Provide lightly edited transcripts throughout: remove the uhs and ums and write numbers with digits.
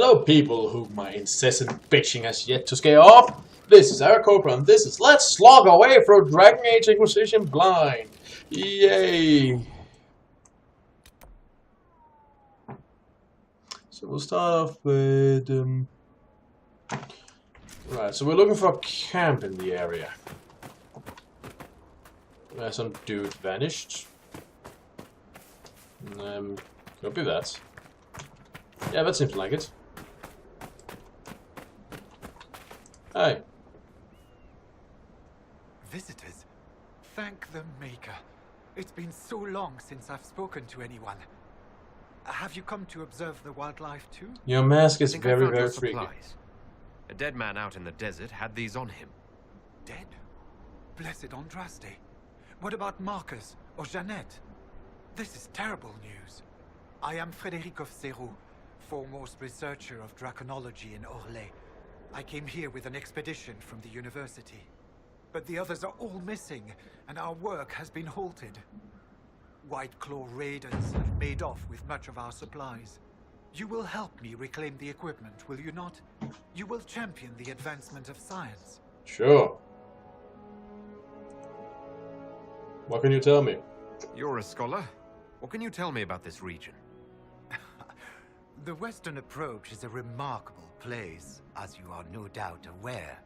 Hello people whom my incessant bitching has yet to scare off. This is Eric Cobra and this is Let's Slog Our Way Through Dragon Age Inquisition Blind. Yay! So we'll start off with... Right, so we're looking for a camp in the area. Where some dude vanished. Could be that. Yeah, that seems like it. Hi. Visitors? Thank the Maker. It's been so long since I've spoken to anyone. Have you come to observe the wildlife too? Your mask is very, your very freaky. supplies. A dead man out in the desert had these on him. Dead? Blessed Andraste. What about Marcus or Jeannette? This is terrible news. I am Frédéric of Serrault, foremost researcher of draconology in Orlais. I came here with an expedition from the university. But the others are all missing, and our work has been halted. White Claw raiders have made off with much of our supplies. You will help me reclaim the equipment, will you not? You will champion the advancement of science. Sure. What can you tell me? You're a scholar. What can you tell me about this region? The Western Approach is a remarkable place, as you are no doubt aware.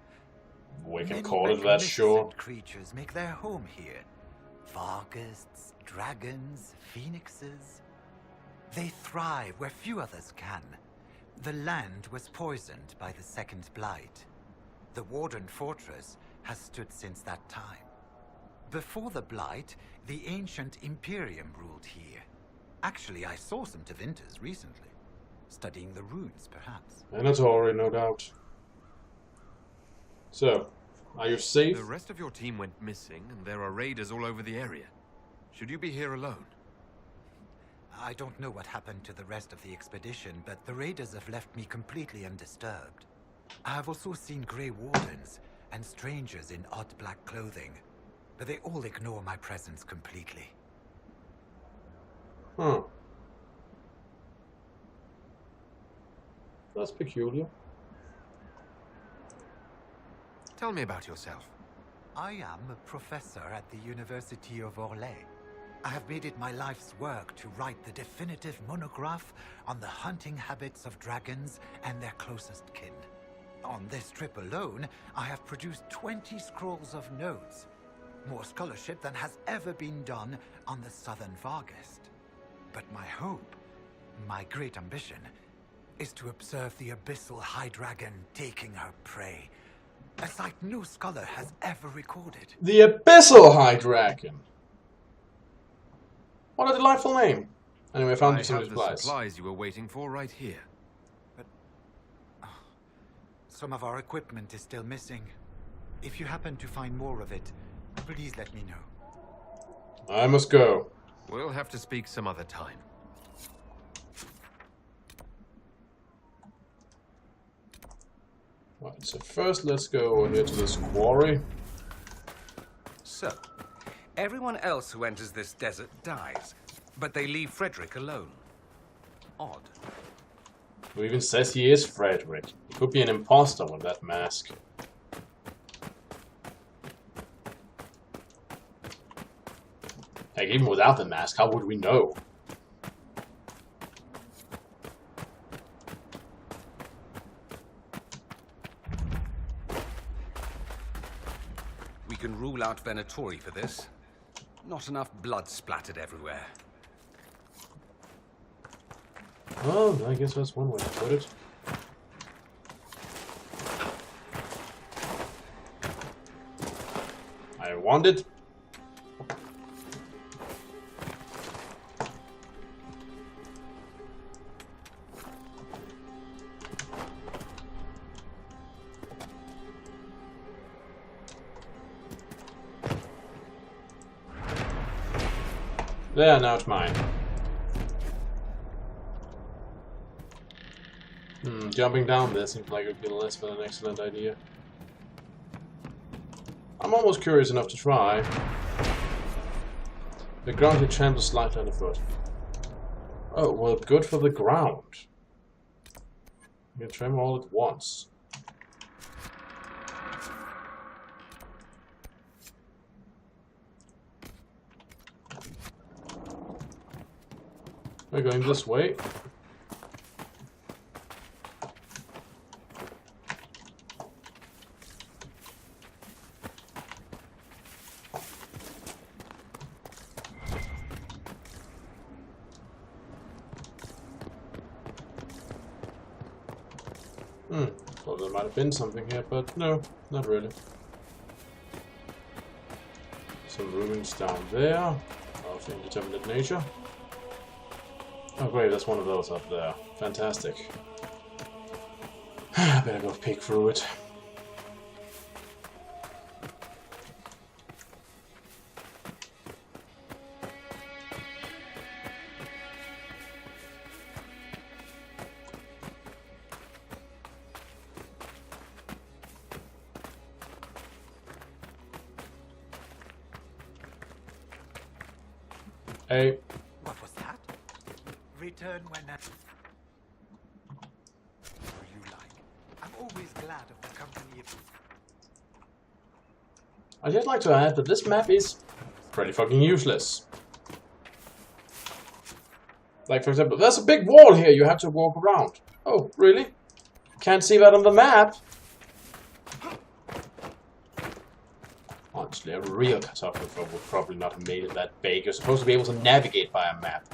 We can Many call it that, sure. magnificent creatures make their home here. Varghasts, dragons, phoenixes. They thrive where few others can. The land was poisoned by the Second Blight. The Warden Fortress has stood since that time. Before the Blight, the ancient Imperium ruled here. Actually, I saw some Tevinters recently. Studying the runes, perhaps. Anatoly, no doubt. So, are you safe? The rest of your team went missing, and there are raiders all over the area. Should you be here alone? I don't know what happened to the rest of the expedition, but the raiders have left me completely undisturbed. I have also seen Grey Wardens and strangers in odd black clothing, but they all ignore my presence completely. Huh. That's peculiar. Tell me about yourself. I am a professor at the University of Orlais. I have made it my life's work to write the definitive monograph on the hunting habits of dragons and their closest kin. On this trip alone, I have produced 20 scrolls of notes. More scholarship than has ever been done on the southern Varghast. But my hope, my great ambition, is to observe the abyssal high dragon taking her prey. A sight no scholar has ever recorded. The Abyssal High Dragon. What a delightful name. Anyway, I found you some have the supplies. supplies you were waiting for right here. But some of our equipment is still missing. If you happen to find more of it, please let me know. I must go. We'll have to speak some other time. Right, so first let's go here to this quarry. So, everyone else who enters this desert dies, but they leave Frederick alone. Odd. Who even says he is Frederick? He could be an imposter with that mask. Heck, even without the mask, how would we know? We can rule out Venatori for this. Not enough blood splattered everywhere. Well, I guess that's one way to put it. I want it. There, now it's mine. Jumping down there seems like it would be less than an excellent idea. I'm almost curious enough to try. The ground here tramples slightly underfoot. Oh, well, good for the ground. can try them all at once. We're going this way. Thought there might have been something here, but no, not really. Some ruins down there of indeterminate nature. Oh great, that's one of those up there. Fantastic. I better go peek through it. Hey. What was that? Return when that... you like. I'm always glad of the company of... I'd just like to add that this map is pretty fucking useless. Like, for example, there's a big wall here you have to walk around. Oh, really? Can't see that on the map? Honestly, a real cartographer would probably not have made it that big. You're supposed to be able to navigate by a map.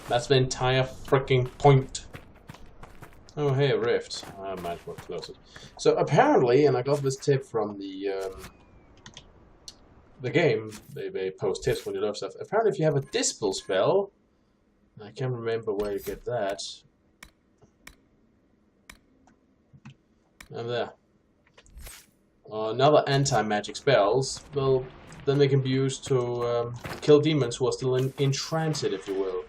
That's the entire freaking point. Oh, hey, a rift. I might as well close it. So apparently, and I got this tip from the game. They post tips when you love stuff. Apparently, if you have a dispel spell, I can't remember where you get that. And there. Another anti-magic spells, well, then they can be used to kill demons who are still in transit, if you will.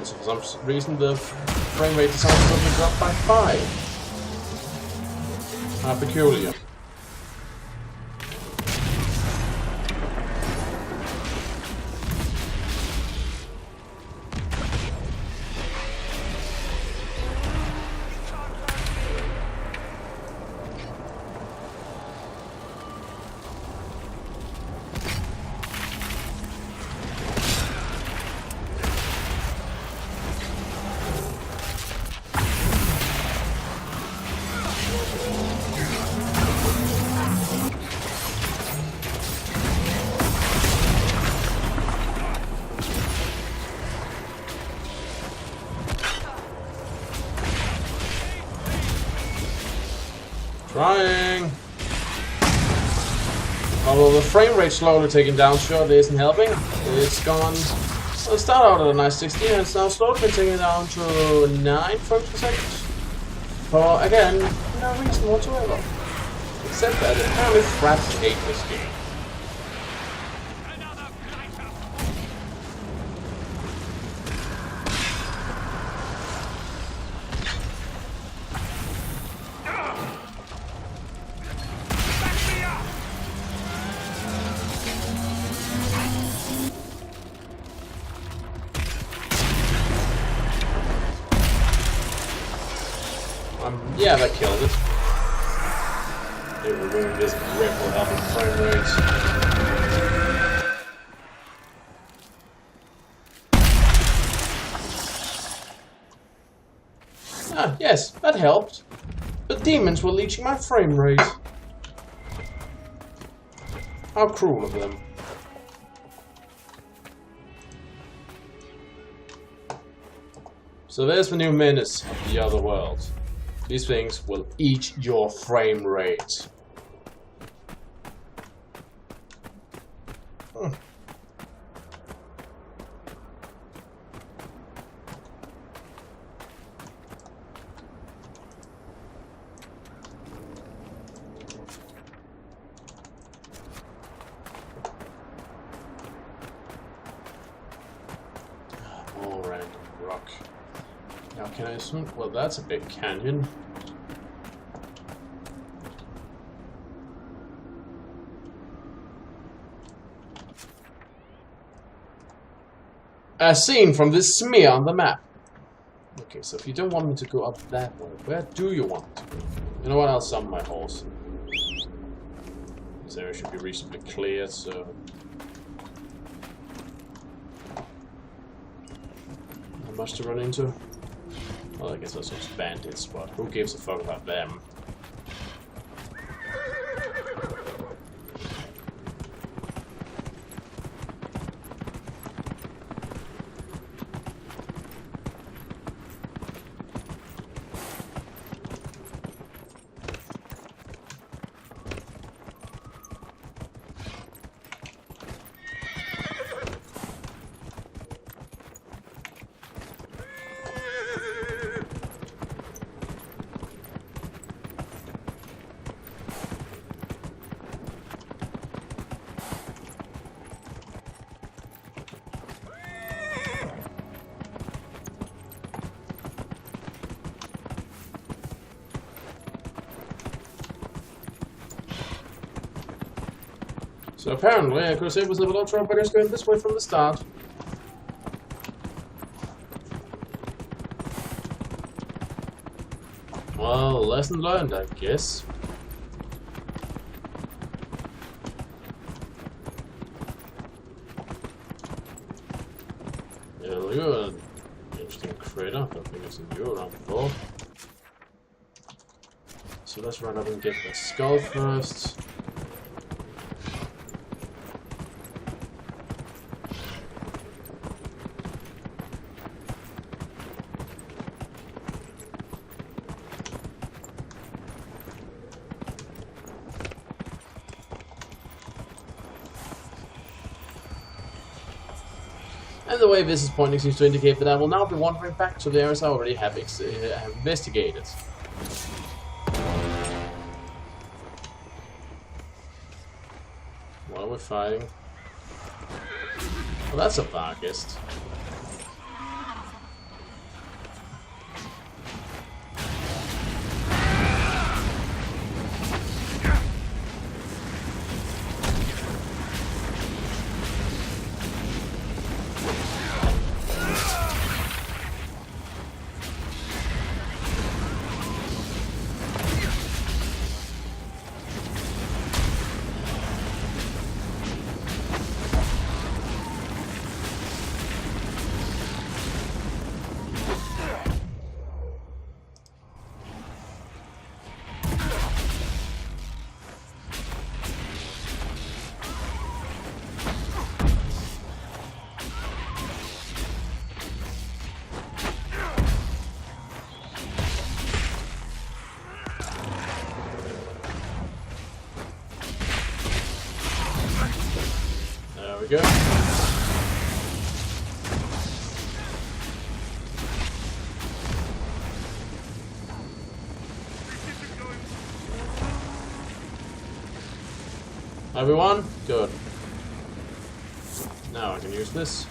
So for some reason the frame rate decided to drop by 5. How peculiar. Trying. Although the frame rate slowly taking down surely isn't helping. It's gone. Well, it started out at a nice 16 and it's now slowly been taken down to 9 frames per second. For again, no reason whatsoever. Except that apparently Fraps hate this game. Yeah, that killed it. They were doing this grip will help with frame rates. Ah, yes, that helped. The demons were leeching my frame rate. How cruel of them. So there's the new menace of the other world. These things will eat your frame rate. More random rock. Now can I assume? Well, that's a big canyon. As seen from this smear on the map. Okay, so if you don't want me to go up that way, where do you want me to go? You know what, I'll summon my horse. This area should be reasonably cleared, so... not much to run into. Well, I guess there's those bandits, but who gives a fuck about them? So apparently, Crusade was leveled up troopers going this way from the start. Well, lesson learned, I guess. Yeah, you're an interesting critter. I don't think I've seen you around before. So let's run up and get the skull first. And the way this is pointing seems to indicate that I will now be wandering back to the areas I already have investigated. What are we fighting? Well, that's a Vargist. There we go. Everyone? Good. Now I can use this.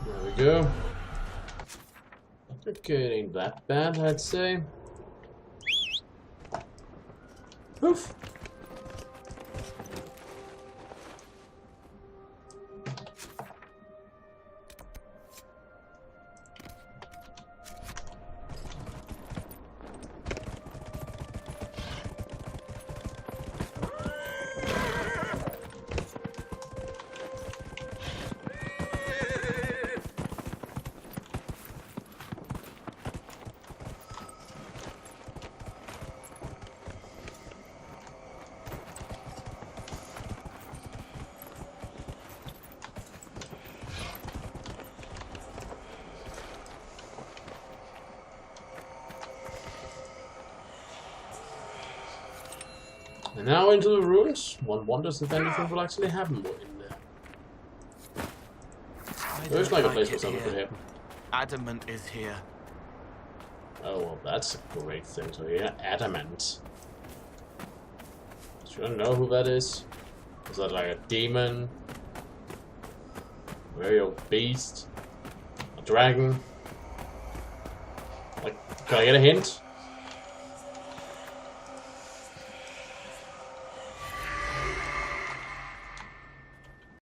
There we go. Okay, it ain't that bad, I'd say. Oof. And now into the ruins. One wonders if anything will actually happen in there. There's like a place where someone could hit. Adamant is here. Oh, well, that's a great thing to hear. Adamant. Do you know who that is? Is that like a demon? Very old beast? A dragon? Like, can I get a hint?